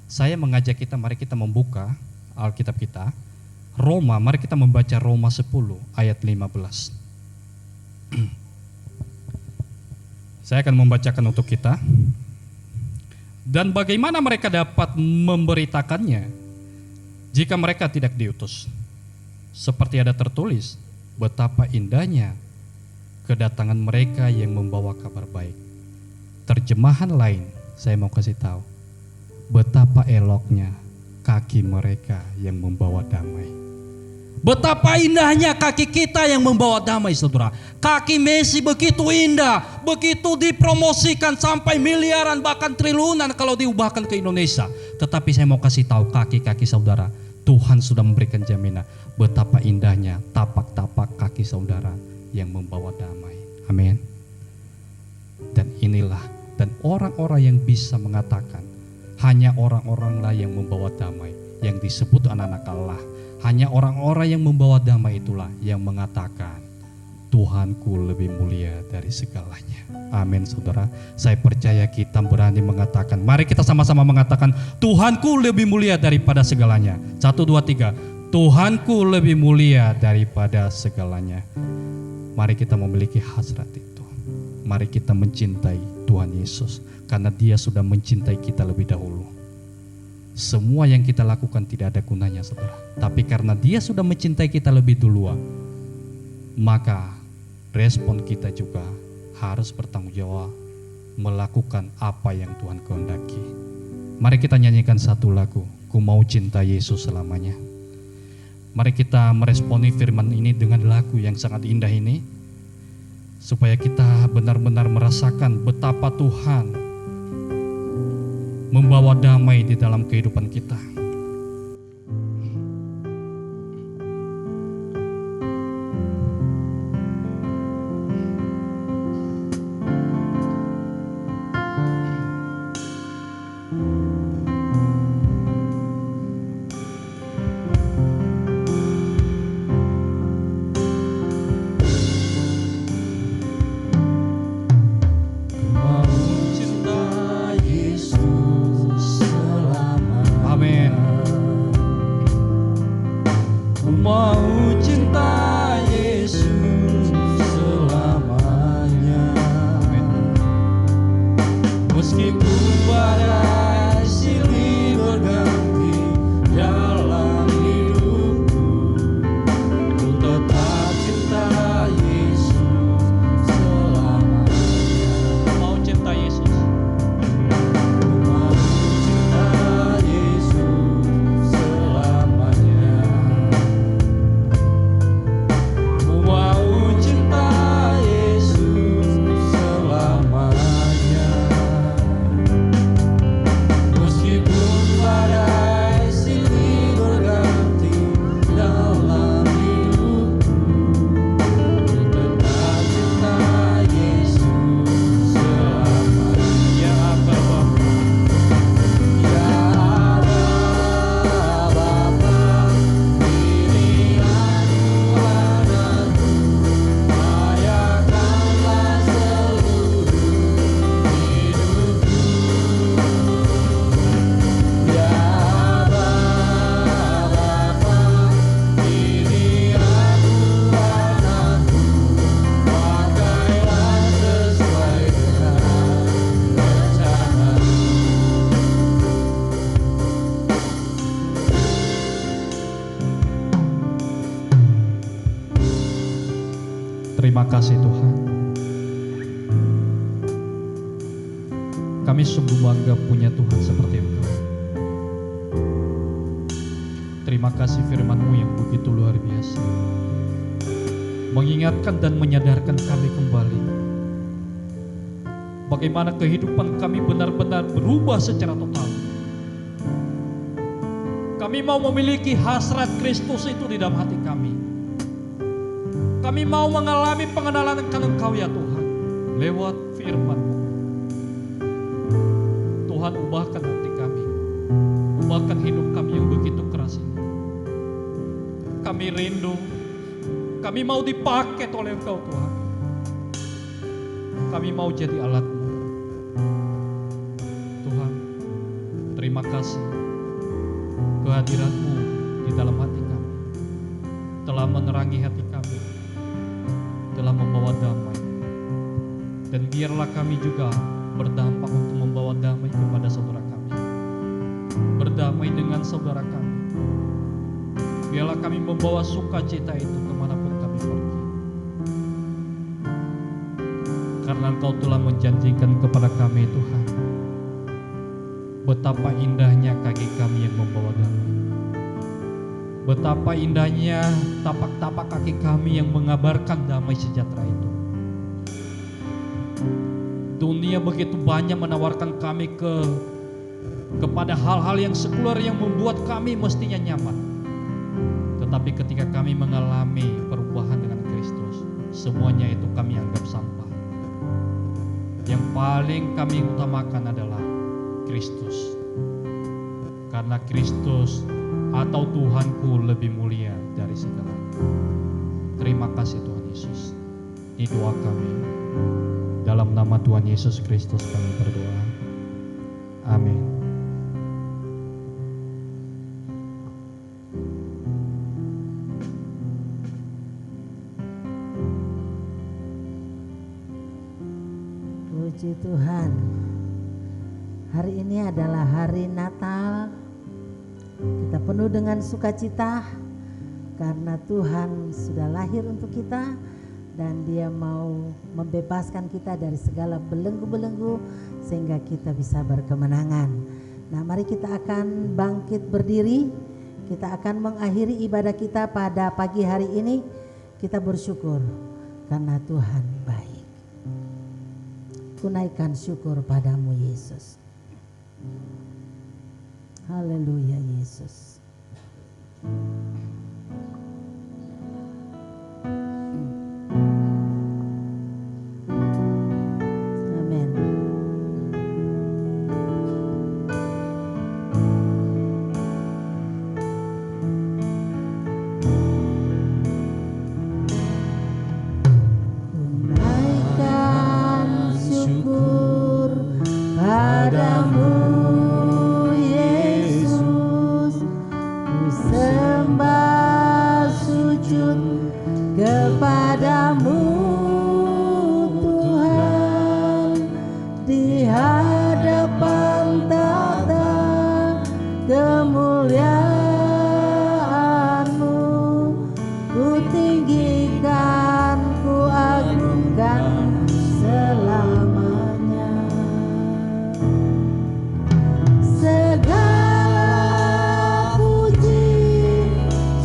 Saya mengajak kita, mari kita membuka Alkitab kita. Roma, mari kita membaca Roma 10 ayat 15. Saya akan membacakan untuk kita. Dan bagaimana mereka dapat memberitakannya jika mereka tidak diutus? Seperti ada tertulis, betapa indahnya kedatangan mereka yang membawa kabar baik. Terjemahan lain, saya mau kasih tahu, betapa eloknya kaki mereka yang membawa damai. Betapa indahnya kaki kita yang membawa damai, saudara. Kaki Messi begitu indah, begitu dipromosikan sampai miliaran bahkan triliunan kalau diubahkan ke Indonesia. Tetapi saya mau kasih tahu kaki-kaki saudara, Tuhan sudah memberikan jaminan betapa indahnya tapak-tapak kaki saudara yang membawa damai. Amin. Dan inilah, dan orang-orang yang bisa mengatakan hanya orang-oranglah yang membawa damai, yang disebut anak-anak Allah. Hanya orang-orang yang membawa damai itulah yang mengatakan Tuhanku lebih mulia dari segalanya. Amin, saudara. Saya percaya kita berani mengatakan. Mari kita sama-sama mengatakan Tuhanku lebih mulia daripada segalanya. 1, 2, 3. Tuhanku lebih mulia daripada segalanya. Mari kita memiliki hasrat itu. Mari kita mencintai Tuhan Yesus, karena Dia sudah mencintai kita lebih dahulu. Semua yang kita lakukan tidak ada gunanya, saudara. Tapi karena Dia sudah mencintai kita lebih duluan, maka respon kita juga harus bertanggung jawab melakukan apa yang Tuhan kehendaki. Mari kita nyanyikan satu lagu, Ku Mau Cinta Yesus Selamanya. Mari kita meresponi firman ini dengan lagu yang sangat indah ini, supaya kita benar-benar merasakan betapa Tuhan membawa damai di dalam kehidupan kita. Terima kasih Tuhan. Kami sungguh bangga punya Tuhan seperti Engkau. Terima kasih firman-Mu yang begitu luar biasa, mengingatkan dan menyadarkan kami kembali bagaimana kehidupan kami benar-benar berubah secara total. Kami mau memiliki hasrat Kristus itu di dalam hati kami. Kami mau mengalami pengenalan akan Engkau ya Tuhan, lewat firman-Mu. Tuhan, ubahkan hati kami, ubahkan hidup kami yang begitu keras ini. Kami rindu, kami mau dipakai oleh Engkau Tuhan. Kami mau jadi alat-Mu. Tuhan, terima kasih kehadiran-Mu di dalam hati kami, telah menerangi hati kami, telah membawa damai. Dan biarlah kami juga berdampak untuk membawa damai kepada saudara kami, berdamai dengan saudara kami. Biarlah kami membawa sukacita itu kemanapun kami pergi. karena Engkau telah menjanjikan kepada kami Tuhan, betapa indahnya kaki kami yang membawa damai. Betapa indahnya tapak-tapak kaki kami yang mengabarkan damai sejahtera itu. Dunia begitu banyak menawarkan kami kepada hal-hal yang sekuler yang membuat kami mestinya nyaman. Tetapi ketika kami mengalami perubahan dengan Kristus, semuanya itu kami anggap sampah. Yang paling kami utamakan adalah Kristus. Karena Kristus atau Tuhanku lebih mulia dari segalanya. Terima kasih Tuhan Yesus. Ini doa kami. Dalam nama Tuhan Yesus Kristus kami berdoa. Amin. Puji Tuhan. Hari ini adalah hari Natal. Kita penuh dengan sukacita karena Tuhan sudah lahir untuk kita dan Dia mau membebaskan kita dari segala belenggu-belenggu sehingga kita bisa berkemenangan. Nah, mari kita akan bangkit berdiri. Kita akan mengakhiri ibadah kita pada pagi hari ini. Kita bersyukur karena Tuhan baik. Tunaikan syukur padamu Yesus. Haleluya Yesus. Amin. Tunaikan syukur padamu kepadamu Tuhan di hadapan tahta kemuliaan-Mu, ku tinggikan, ku agungkan selamanya. Segala puji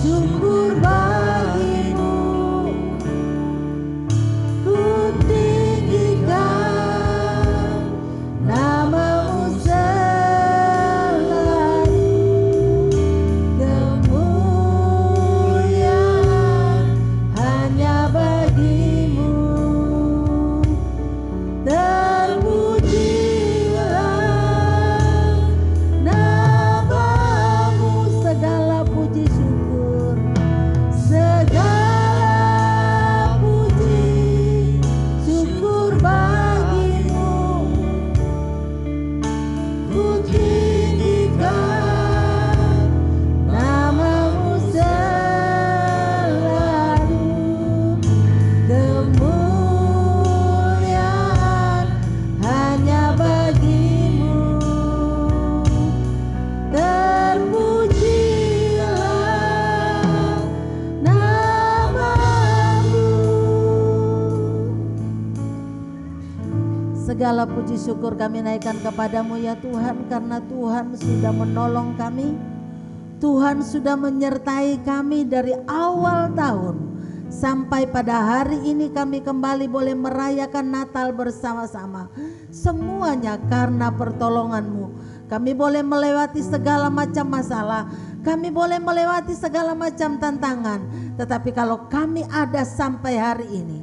syukur bagimu, ku tinggikan nama-Mu selalu. Kemuliaan hanya bagi-Mu, terpujilah nama-Mu. Segala puji syukur, segala puji syukur bagi-Mu, ku tinggikan nama-Mu selalu. Kemuliaan hanya bagi-Mu, terpujilah nama-Mu. Segala puji syukur kami naikkan kepadamu ya Tuhan, karena Tuhan sudah menolong kami. Tuhan sudah menyertai kami dari awal tahun sampai pada hari ini kami kembali boleh merayakan Natal bersama-sama. Semuanya karena pertolongan-Mu. Kami boleh melewati segala macam masalah, kami boleh melewati segala macam tantangan. Tetapi kalau kami ada sampai hari ini,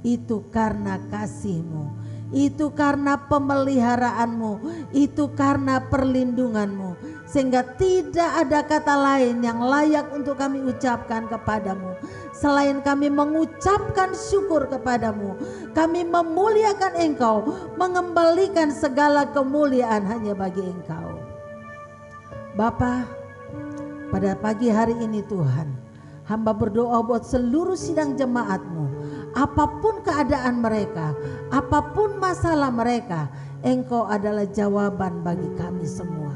itu karena kasih-Mu, itu karena pemeliharaanmu, itu karena perlindunganmu, sehingga tidak ada kata lain yang layak untuk kami ucapkan kepadamu selain kami mengucapkan syukur kepadamu. Kami memuliakan Engkau, mengembalikan segala kemuliaan hanya bagi Engkau. Bapa, pada pagi hari ini Tuhan, hamba berdoa buat seluruh sidang jemaat-Mu. Apapun keadaan mereka, apapun masalah mereka, Engkau adalah jawaban bagi kami semua.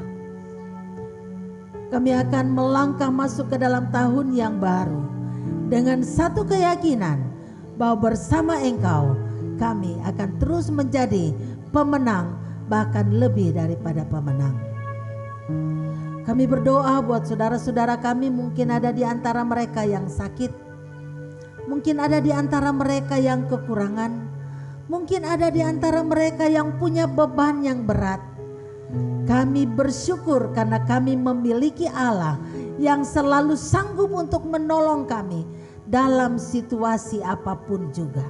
Kami akan melangkah masuk ke dalam tahun yang baru dengan satu keyakinan bahwa bersama Engkau kami akan terus menjadi pemenang, bahkan lebih daripada pemenang. Kami berdoa buat saudara-saudara kami, mungkin ada di antara mereka yang sakit, mungkin ada di antara mereka yang kekurangan, mungkin ada di antara mereka yang punya beban yang berat. Kami bersyukur karena kami memiliki Allah yang selalu sanggup untuk menolong kami dalam situasi apapun juga.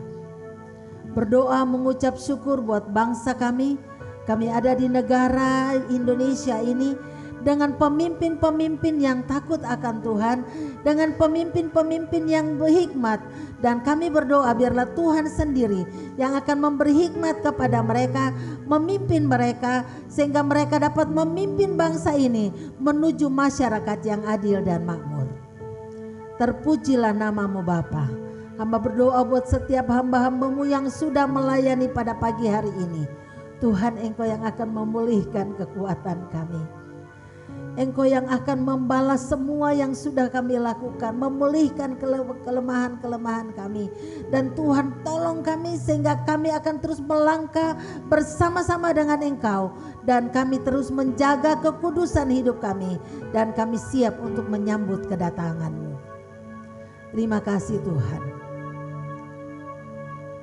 Berdoa mengucap syukur buat bangsa kami. Kami ada di negara Indonesia ini dengan pemimpin-pemimpin yang takut akan Tuhan, dengan pemimpin-pemimpin yang berhikmat, dan kami berdoa biarlah Tuhan sendiri yang akan memberi hikmat kepada mereka, memimpin mereka sehingga mereka dapat memimpin bangsa ini menuju masyarakat yang adil dan makmur. Terpujilah namamu Bapa. Hamba berdoa buat setiap hamba-hambamu yang sudah melayani pada pagi hari ini. Tuhan, Engkau yang akan memulihkan kekuatan kami. Engkau yang akan membalas semua yang sudah kami lakukan, memulihkan kelemahan-kelemahan kami. Dan Tuhan tolong kami sehingga kami akan terus melangkah bersama-sama dengan Engkau. Dan kami terus menjaga kekudusan hidup kami. Dan kami siap untuk menyambut kedatangan-Mu. Terima kasih Tuhan.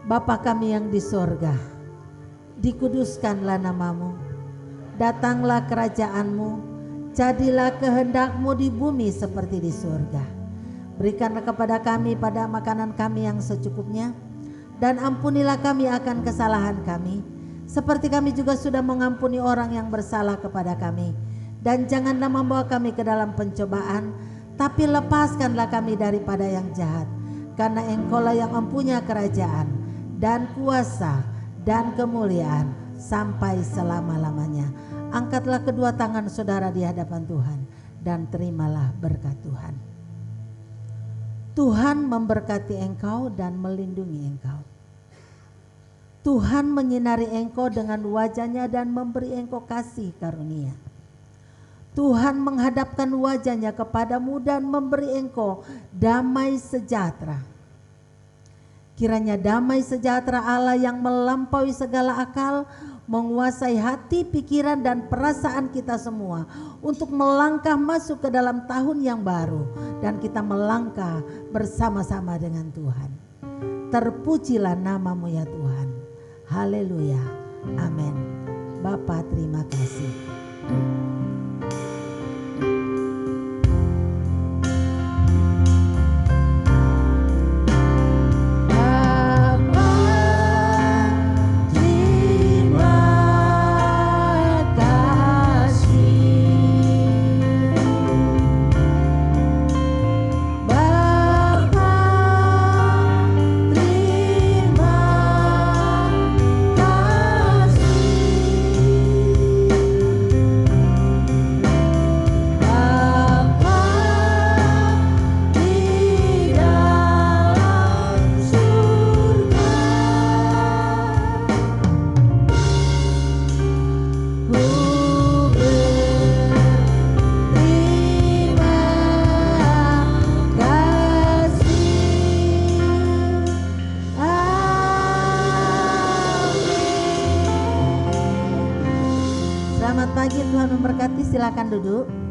Bapa kami yang di sorga, dikuduskanlah namamu, datanglah kerajaan-Mu, jadilah kehendak-Mu di bumi seperti di surga. Berikanlah kepada kami pada makanan kami yang secukupnya, dan ampunilah kami akan kesalahan kami, seperti kami juga sudah mengampuni orang yang bersalah kepada kami. Dan janganlah membawa kami ke dalam pencobaan, tapi lepaskanlah kami daripada yang jahat. Karena Engkau-lah yang mempunyai kerajaan dan kuasa dan kemuliaan sampai selama-lamanya. Angkatlah kedua tangan saudara di hadapan Tuhan dan terimalah berkat Tuhan. Tuhan memberkati engkau dan melindungi engkau. Tuhan menyinari engkau dengan wajah-Nya dan memberi engkau kasih karunia. Tuhan menghadapkan wajah-Nya kepadamu dan memberi engkau damai sejahtera. Kiranya damai sejahtera Allah yang melampaui segala akal menguasai hati, pikiran dan perasaan kita semua untuk melangkah masuk ke dalam tahun yang baru dan kita melangkah bersama-sama dengan Tuhan. Terpujilah namamu ya Tuhan. Haleluya. Amin. Bapa terima kasih. Selamat pagi, Tuhan memberkati. Silakan duduk.